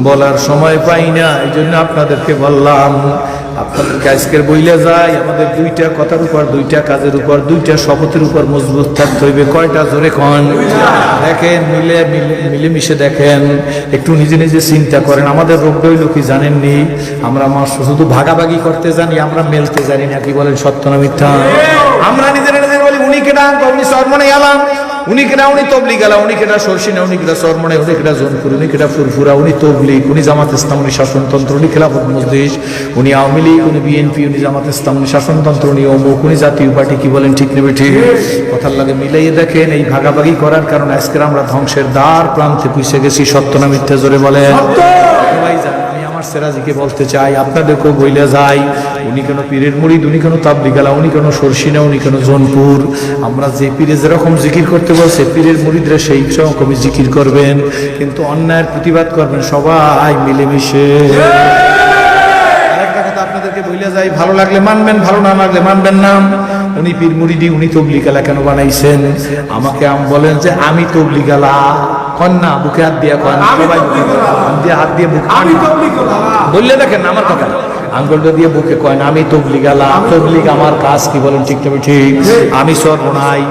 বলার সময় পাই না, এই জন্য আপনাদেরকে বললাম। আপনাদেরকে আজকের বইলে যাই, আমাদের দুইটা কথার উপর, দুইটা কাজের উপর, দুইটা শপথের উপর মজবুত থাকতে হইবে। কয়টা? জোরে কন। দেখেন, মিলেমিশে দেখেন, একটু নিজে নিজে চিন্তা করেন। আমাদের রোগটা হইল কি জানেননি? আমরা শুধু ভাগাভাগি করতে জানি, আমরা মেলতে জানি না। কি বলেন, সত্য না মিথ্যা? আমরা নিজেরা নিজের বলি উনি কেডা, উনি সরমনে গেলাম, উনি কেডা, উনি তবলিগ গেলা, উনি কেডা সরসিনা, উনি কেডা সরমনে, উনি কেডা জোনপুর, উনি কেডা ফুরফুরা, উনি তবলিগ, উনি জামাত ইসলাম, উনি শাসনতন্ত্র, উনি খেলাফত মজলিস, উনি আওয়ামী লীগ, উনি বিএনপি, উনি জামাত ইসলাম, উনি শাসনতন্ত্র, উনি অমুক, উনি জাতীয় পার্টি। কি বলেন, ঠিক নেবে? ঠিক কথার লাগে মিলাইয়ে দেখেন। এই ভাগাভাগি করার কারণে আজকে আমরা ধ্বংসের দ্বার প্রান্তে পৌঁছে গেছি। সত্য না মিথ্যা? জোরে বলেন। সেরাজিকে বলতে চাই, আপনাদেরকেও বইলে যাই, উনি কেন পীরের মুরিদ, উনি কেন তাবলিগালা, উনি কেন সরসিনা, উনি কেন জোনপুর। আমরা যে পীরে যেরকম জিকির করতে বলছে, পীরের মুরিদরা সেই রকমই জিকির করবেন, কিন্তু অন্যায়ের প্রতিবাদ করবেন সবাই মিলেমিশে। আরেকটা কথা আপনাদেরকে বইলে যাই, ভালো লাগলে মানবেন, ভালো না লাগলে মানবেন না। উনি পীর মুরিদি, উনি তবলিগালা কেন বানাইছেন? আমাকে বলেন যে আমি তবলিগালা, কন্যা বুকে হাত দিয়ে কন, সবাই হাত দিয়ে বুকে বললে দেখেন আমার কথা, আঙ্গুলটা দিয়ে বুকে কয় না আমি তবলিগালা, তবলিগ আমার কাজ। কি বলেন, ঠিক না? ঠিক। আমি সরবনাই,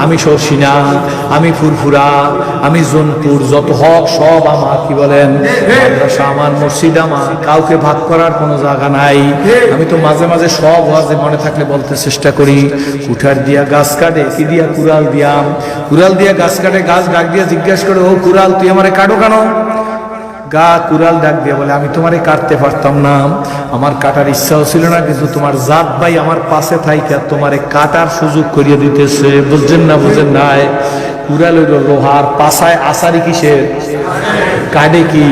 আমি সরসিনা, আমি ফুরফুরা, আমি জোনপুর, যত হক সব আমার। কি বলেন, মাদ্রাসা আমার, মসজিদ আমার, কাউকে ভাগ করার কোনো জায়গা নাই। আমি তো মাঝে মাঝে সব ওয়াজে মনে থাকলে বলতে চেষ্টা করি, কুঠার দিয়া গাছ কাটে, কি দিয়া? কুড়াল দিয়াম। কুড়াল দিয়া গাছ কাটে, গাছ ডাক দিয়া জিজ্ঞেস করে, ও কুড়াল তুই আমারে কাটো কেন? কুড়াল ডাক দিয়ে বলে, আমি তোমারে কাটতে পারতাম না, আমার কাটার ইচ্ছাও ছিল না, কিন্তু তোমার জাত ভাই আমার পাশে থাইকা তোমারে কাটার সুযোগ করিয়ে দিতেছে। বুঝছেন না? বুঝেন নাই? কুড়াল হইল লোহার, পাশায় আসারি কিসের? কাটে কি?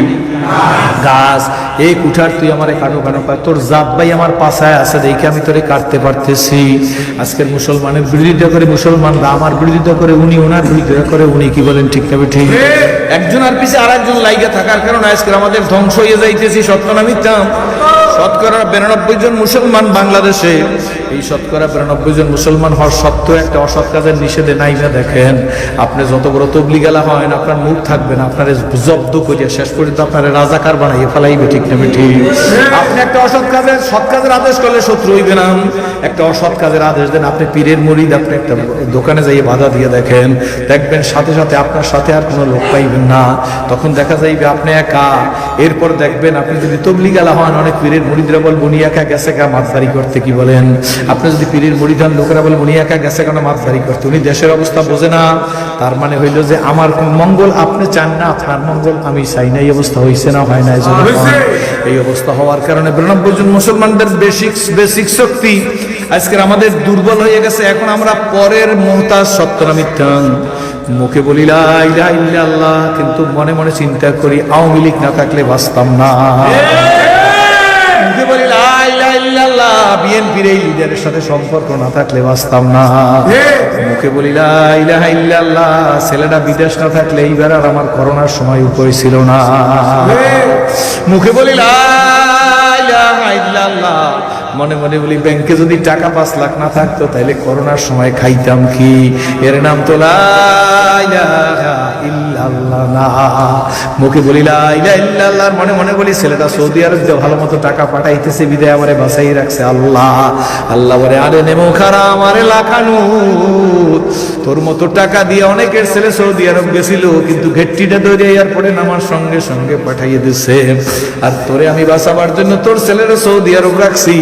গাছ। এই কুঠার তুই আমারে কাটো কেন? তোর জাত ভাই আমার পাশায় আছে, দেখে আমি তোরে কাটতে পারতেছি। আজকের মুসলমানের বিরোধিতা করে মুসলমানরা, আমার বিরোধিতা করে উনি, ওনার বিরোধিতা করে উনি। কি বলেন, ঠিক না? ঠিক। একজনের পিছে আর একজন লাইগা থাকার কারণে আজকে আমাদের ধ্বংস হয়ে যাইতেছি। সত্য না মিথ্যা? শতকরা 92 জন মুসলমান বাংলাদেশে, এই শতকরা 92 জন মুসলমান হওয়ার সত্ত্বেও একটা অসৎ কাজের নিষেধে নাই না। দেখেন, আপনি যত বড় তবলিগালা হয়, আপনার মুখ থাকবে না, আপনার জব্দ করিয়া শেষ পর্যন্ত আপনার রাজাকার বানাইয়ে ফেলাইবে। ঠিক না? ঠিক। আপনি একটা অসৎ কাজের, সৎ কাজের আদেশ করলে শত্রু হইবে না। একটা অসৎ কাজের আদেশ দেন, আপনি পীরের মুরিদ, আপনি একটা দোকানে যাইয়ে বাধা দিয়ে দেখেন, দেখবেন সাথে সাথে আপনার সাথে আর কোনো লোক পাইবেন না। তখন দেখা যাইবে আপনি একা। এরপর দেখবেন আপনি যদি তবলিগালা হন, অনেক পীরের মুরিদরা বলবো উনি একা গেছে কা মাতবাড়ি করতে। কি বলেন? আপনি যদি পীরের মুরিদ হন, লোকেরা বলবো উনি একা গেছে কেন মাতবাড়ি করতে, উনি দেশের অবস্থা বোঝে না। তার মানে হইল যে আমার মঙ্গল আপনি চান না, আপনার মঙ্গল আমি চাই না। এই অবস্থা হয়েছে না? হয় না? এই অবস্থা হওয়ার কারণে 92 জন মুসলমানদের বেসিক শক্তি আজকের আমাদের দুর্বল হয়ে গেছে। এখন আমরা পরের মুহতাজ। সত্য না মিথ্যা? মুখে বলি লা ইলাহা ইল্লাল্লাহ, কিন্তু মনে মনে চিন্তা করি আওয়ামী লীগ না থাকলে বাঁচতাম না। মুখে বলি লা ইলাহা ইল্লাল্লাহ, বিএনপির এই লিডারের সাথে সম্পর্ক না থাকলে বাঁচতাম না। মুখে বলি লা ইলাহা ইল্লাল্লাহ, ছেলেটা বিদেশ না থাকলে এইবার আর আমার করোনার সময় উপায় ছিল না। মুখে বলি লা ইলাহা ইল্লাল্লাহ, মনে মনে বলি ব্যাংকে যদি টাকা 5 লাখ না থাকতো তাহলে করোনার সময় খাইতাম কি? এর নাম তো লা ইলাহা ইল্লাল্লাহ না। মুখে বলি লা ইলাহা ইল্লাল্লাহ, মনে মনে বলি ছেলেটা সৌদি আরব দিয়ে ভালো মতো টাকা পাঠাইতেছে, বিদায় আমারে বাঁচাই রাখছে আল্লাহ। আল্লাহ বলে, আরে নেমো খারা আমারে লাখানু, তোর মতো টাকা দিয়ে অনেকের ছেলে সৌদি আরব গেছিল, কিন্তু ঘেট্টিটা ধরে এয়ারপোর্টে নামার সঙ্গে সঙ্গে পাঠাইয়ে দিছে। আর তোরে আমি বাঁচাবার জন্য তোর ছেলেরে সৌদি আরব রাখছি,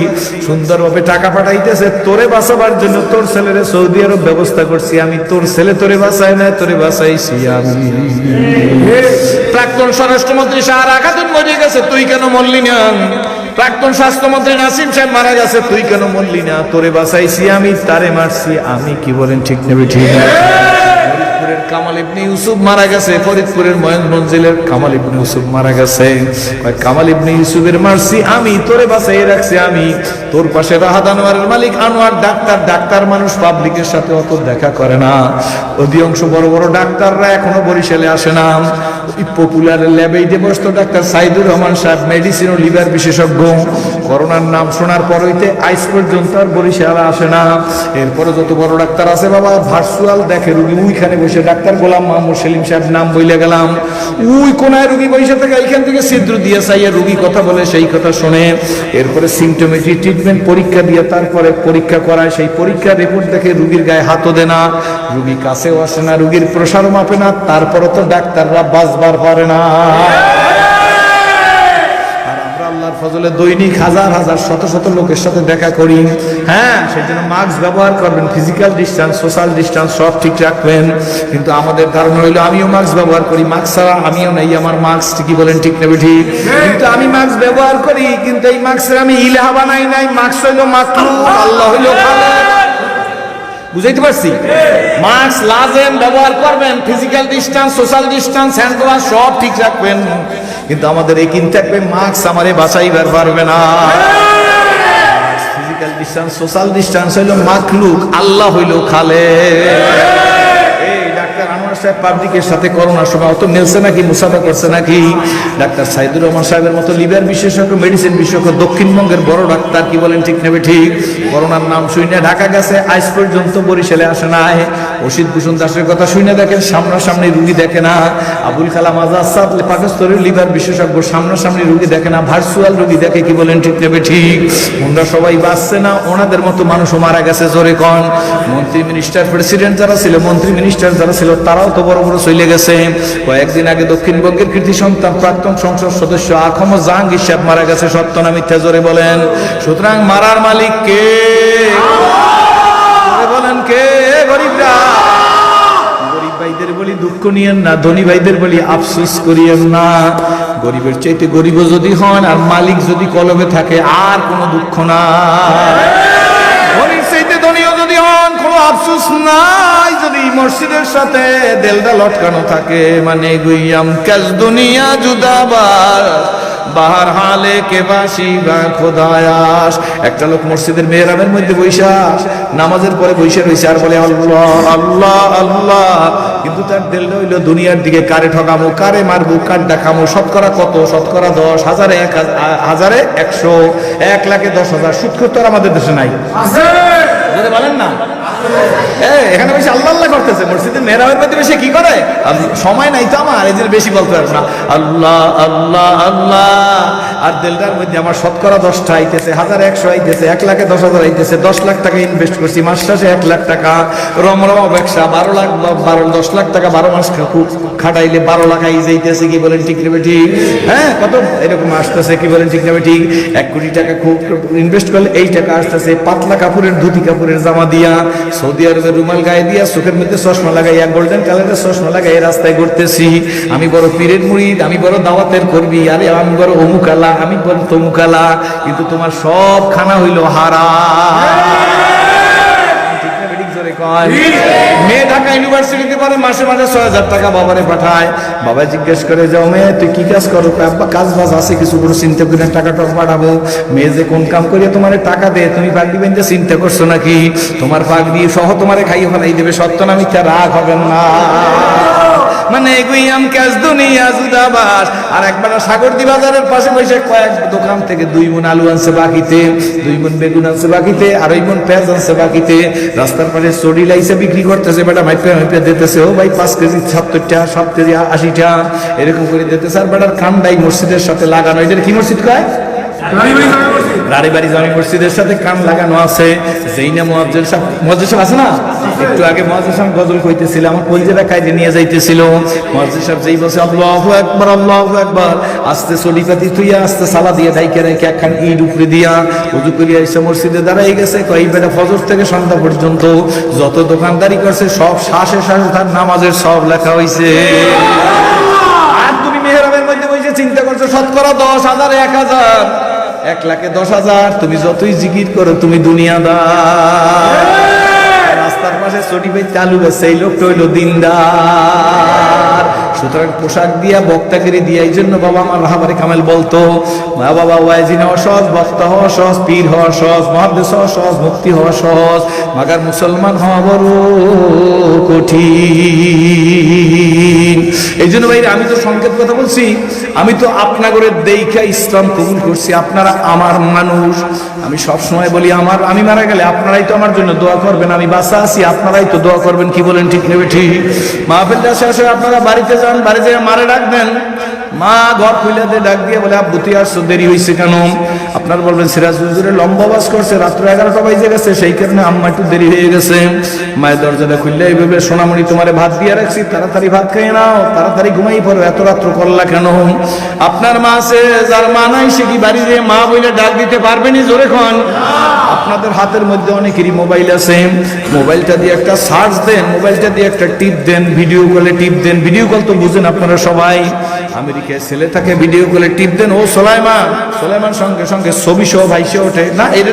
সুন্দরভাবে টাকা পাঠাইতেছে। তোরে বাঁচাবার জন্য তোর ছেলেরে সৌদি আরব ব্যবস্থা করছি আমি। তোর ছেলে তোরে বাঁচায় না, তোরে বাঁচাইছি আমি। প্রাক্তন স্বরাষ্ট্রমন্ত্রী শাহ রাখাতুন মরে গেছে, তুই কেন মরলি না? প্রাক্তন স্বাস্থ্যমন্ত্রী নাসিম সাহেব মারা গেছে, তুই কেন মরলি না? তোরে বাঁচাইছি আমি, তারে মারছি আমি। কি বলেন, ঠিক নেবে? ঠিক। ফরিদপুরের কামাল ইবনে ইউসুফ মারা গেছে, ফরিদপুরের ময়ূরভঞ্জের কামাল ইবনে ইউসুফ মারা গেছে। কামাল ইবনে ইউসুফের মারছি আমি, তোরে বাঁচাই রাখছি আমি। তোর পাশে রাহাত আনোয়ারের মালিক আনোয়ার ডাক্তার, ডাক্তার মানুষ পাবলিকের সাথে অত দেখা করে না। অধিকাংশ বড় বড় ডাক্তাররা এখনো বরিশালে আসে না। পপুলার ল্যাবে বসত ডাক্তার সাইদুর রহমান সাহেব, মেডিসিন ও লিভার বিশেষজ্ঞ। করোনার নাম শোনার পর হইতে আইস পর্যন্ত আর বরিশালে আসে না। এরপরে যত বড় ডাক্তার আছে বাবা, ভার্চুয়াল দেখে রুগী, ওইখানে বসে ডাক্তার ডাক্তার গোলাম মাহমুদ সেলিম সাহেব নাম বইলে গেলাম, ওই কোনায় রুগী বসে থেকে এইখান থেকে ছিদ্র দিয়ে চাইয়া রুগী কথা বলে, সেই কথা শুনে এরপরে সিমটোমেট্রি ট্রিটমেন্ট পরীক্ষা দিয়ে তারপরে পরীক্ষা করায়, সেই পরীক্ষার রিপোর্ট দেখে রুগীর গায়ে হাতও দেয় না, রুগী কাছেও আসে না, রুগীর প্রেসারও মাপে না, তারপরে তো ডাক্তাররা বাঁচবার পারে না। ফজলে দৈনিক হাজার হাজার শত শত লোকের সাথে দেখা করি। হ্যাঁ, সেই জন্য মাস্ক ব্যবহার করবেন, ফিজিক্যাল ডিস্টেন্স, সোশ্যাল ডিস্টেন্স সব ঠিক রাখবেন। কিন্তু আমাদের ধারণা হইলো আমিও মাস্ক ব্যবহার করি, মাস্ক ছাড়া আমিও নাই, আমার মাস্ক ঠিকই বলেন, ঠিক না ঠিক? কিন্তু আমি মাস্ক ব্যবহার করি, কিন্তু এই মাস্কের আমি ইলাহা বানাই নাই, মাস্ক হইলো মাকলুক, আল্লাহ হইলো খালেক। বুঝাইতে পারছি? মাস্ক লাজেম ব্যবহার করবেন, physical distance, social distance, hand wash সব ঠিক রাখবেন। কিন্তু আমাদের এই কিনতে থাকবে মাস্ক আমারে বাঁচাইবার পারবে না। ফিজিক্যাল ডিস্টেন্স, সোশ্যাল ডিস্টেন্স হইল মাখলুক, আল্লাহ হইল খালেক। পাবলিকের সাথে করোনার সময় অত মিলছে নাকি, মুসাফা করছে নাকি? ডাক্তার সাইদুর রহমান সাহেবের মতো লিভার বিশেষজ্ঞ, মেডিসিন বিশেষজ্ঞ, দক্ষিণবঙ্গের বড় ডাক্তার, কি বলেন ঠিক নেবে ঠিক? করোনার নাম শুনে ঢাকা গেছে, আজ পর্যন্ত বরিশালে আসে নাই। অসিত ভূষণ দাসের কথা শুনে দেখেন, সামনাসামনি রুগী দেখে না। আবুল কালাম আজাদ সাদ পাকিস্তানের লিভার বিশেষজ্ঞ, সামনাসামনি রুগী দেখে না, ভার্চুয়াল রুগী দেখে, কি বলেন ঠিক নেবে ঠিক? ওনারা সবাই বাঁচছে না, ওনাদের মতো মানুষও মারা গেছে, জোরে কন। মন্ত্রী মিনিস্টার, প্রেসিডেন্ট যারা ছিল, মন্ত্রী মিনিস্টার যারা ছিল, তারাও তো বড় বড় চলে গেছে। কয়েকদিন আগে দক্ষিণবঙ্গের কৃতি সন্তান প্রাক্তন সংসদ সদস্য আখম জাহাঙ্গীর সাহেব মারা গেছে, সত্য না মিথ্যা জোরে বলেন? সুতরাং মারার মালিক কে? বলেন কে? গরিবরা। গরিব ভাইদের বলি দুঃখ নিয়েন না, ধনী ভাইদের বলি আফসোস করিয়েন না। গরিবের চাইতে গরিবও যদি হন আর মালিক যদি কলবে থাকে, আর কোনো দুঃখ না। ধনীও যদি হন, কোনো আফসোস নাই। যদি মসজিদের সাথে দেলটা লটকানো থাকে, মানে গুইয়াম কাজ দুনিয়া জুদাবার বাহার হালে কে বাসি বা খোদায়াস। একটা লোক মসজিদের মেহরাবের মধ্যে বৈশা নামাজের পরে বৈশা রয়েছে আর বলে আল্লাহ আল্লাহ আল্লাহ, কিন্তু তার দিলটা হইলো দুনিয়ার দিকে, কারে ঠকামো, কারে মারবো, কার দেখামো। শতকরা কত? শতকরা 10, হাজারে 100, 1 লাখে 10,000। সুদ করতে আমাদের দেশে নাই, বলেন না? এখানে বেশি আল্লাহ আল্লাহ করতেছে, মসজিদের মেহরাবের মধ্যে বেশি কি করে? সময় নাই তো আমার, এই জন্য বেশি বলতে পারবো না আল্লাহ আল্লাহ আল্লাহ। আর দিলটার মধ্যে আমার শতকরা 10টা আইতেছে, 1,100 আইতেছে, 1 লাখে 10,000 আইতেছে, 10 লাখ টাকা ইনভেস্ট করছি, মাস শেষে 1 লাখ টাকা রমরমা ব্যবসা, 10 লাখ টাকা 12 মাস খাটাইলে 12 লাখ আই যাইতেছে, কি বলেন ঠিক নেবে ঠিক? হ্যাঁ, কত এরকম আসতেছে, কি বলেন ঠিক নেবে ঠিক? 1 কোটি টাকা খুব ইনভেস্ট করলে এই টাকা আসতেছে। পাতলা কাপড়ের, ধুতি কাপড়ের জামা দিয়া, সৌদি আরবের রুমাল গায়ে দিয়া, চোখের মধ্যে চশমা লাগাইয়া, গোল্ডেন কালারের চশমা লাগাই রাস্তায় ঘুরতেছি। আমি বড় পীরের মুরিদ, আমি বড় দাওয়াতের কর্মী, আরে আমি বড় অমুকালা, আমি বড় তমুকালা, কিন্তু তোমার সব খানা হইল হারাম। মেয়ে ঢাকা ইউনিভার্সিটিতে পড়ে, মাসে মাসে 6,000 টাকা বাবারে পাঠায়। বাবা জিজ্ঞেস করে, যাও মেয়ে তুই কি কাজ করো? আব্বা কাজ বাজ আছে কিছু, করে চিন্তা করে টাকাটা পাঠাবো। মেয়ে যে কোন কাম করিয়া তোমার টাকা দে, তুমি পাগড়ি বেঁধে চিন্তা করছো নাকি? তোমার পাগড়ি সহ তোমারে খাইয়ে ফেলাই দেবে, সত্য না মিথ্যা? রাগ হবেন না। মানে গুইয়াম কাজ দুনিয়া জুদাবাস। আর একবার সাগরদি বাজারের পাশে বসে কয়েক দোকান থেকে 2 মণ আলু আনছে বাকিতে, 2 মণ বেগুন আনছে বাকিতে, 2.5 মণ পেঁয়াজ আনছে বাকিতে। রাস্তার পাশে চড়ি লাইছে বিক্রি করতেছে, বেটা মাইপে মাইপে দিতেছে, ও ভাই 5 কেজি 70 টাকা, 7 কেজি 80 টাকা, এরকম করে দিতেছে। আর বেটার কান্দাই মসজিদের সাথে লাগানো। এদের কি মসজিদ কয়? রাড়িবাড়ি জামি মসজিদের সাথে কান লাগানো আছে। যেই না মুয়াজ্জিন সাহেব আছে না, একটু আগে মুয়াজ্জিন সাহেব গজল কইতেছিল, আমার কলজেটা কাইতে নিয়ে যাইতেছিল। মুয়াজ্জিন সাহেব যেই বসে আল্লাহু আকবার আল্লাহু আকবার, আস্তে সলিপাতি তুইয়া আস্তে সালা দিয়ে ডাইকে রেখে একখান ইট উপরে দিয়া ওযু করিয়া এসে মসজিদে দাঁড়াই গেছে। কই বেটা ফজর থেকে সন্ধ্যা পর্যন্ত যত দোকানদারি করছে সব শ্বাসে শ্বাসে তার নামাজের সব লেখা হইছে। আর তুমি মেহরাবের মধ্যে বসে চিন্তা করছো শতকরা 10,000, 1,000, 1 লাখে 10,000। তুমি যতই জিকির করো তুমি দুনিয়াদার। রাস্তার পাশে চটি ভাই চালু আছে, এই লোকটা হইল দিনদার। সুতরাং পোশাক দিয়া বক্তাগিরি দিয়া এই জন্য বাবা আমার রাহাবারে কামেল বলতো, মা বাবা ওয়াইজিন হওয়া সহজ, বক্তা হওয়া সহজ, পীর হওয়া সহজ, মহাদ্দেশ হওয়া সহজ, মুফতি হওয়া সহজ, মাগার মুসলমান হওয়া বড় কঠিন। এই জন্য ভাই আমি তো সংকেত কথা বলছি, আমি তো আপনাদের দেইখা ইসলাম কবুল করছি, আপনারা আমার মানুষ। আমি সব সময় বলি আমি মারা গেলে আপনারাই তো আমার জন্য দোয়া করবেন, আমি বাঁচা আছি আপনারাই তো দোয়া করবেন, কি বলেন ঠিক নেবে ঠিক? মাহফিলটা শেষ হয়ে আপনারা বাড়িতে যান, বাড়ি যেয়ে মারে ডাক দেন, মা ঘর খুলে দিয়ে ডাক দিয়ে বলে আব্বু তুই আসছো, দেরি হয়েছে কেন? আপনার বলবেন সিরাজ হুজুরে লম্বা বাস করছে, রাত্র 11টা বাজে গেছে, সেই কারণে আম্মা একটু দেরি হয়ে গেছে। মায়ের দরজাটা খুললে এইভাবে, সোনামণি তোমারে ভাত দিয়ে রাখছি, তাড়াতাড়ি ভাত খেয়ে নাও, তাড়াতাড়ি ঘুমাই পড়ো, এত রাত্র করলা কেন? আপনার মা আছে, যার মা নাই সে কি বাড়ি দিয়ে মা বলে ডাক দিতে পারবেনি? জোরে খন। আপনাদের হাতের মধ্যে অনেকেরই মোবাইল আছে, মোবাইলটা দিয়ে একটা সার্চ দেন, মোবাইলটা দিয়ে একটা টিপ দেন, ভিডিও কলে টিপ দেন। ভিডিও কল তো বুঝেন আপনারা সবাই, আমেরিকায় ছেলে থাকে, ভিডিও কলে টিপ দেন, ও সোলাইমান, সোলাইমান সঙ্গে সঙ্গে ছবি সহ ভাইসে ওঠে না, এটা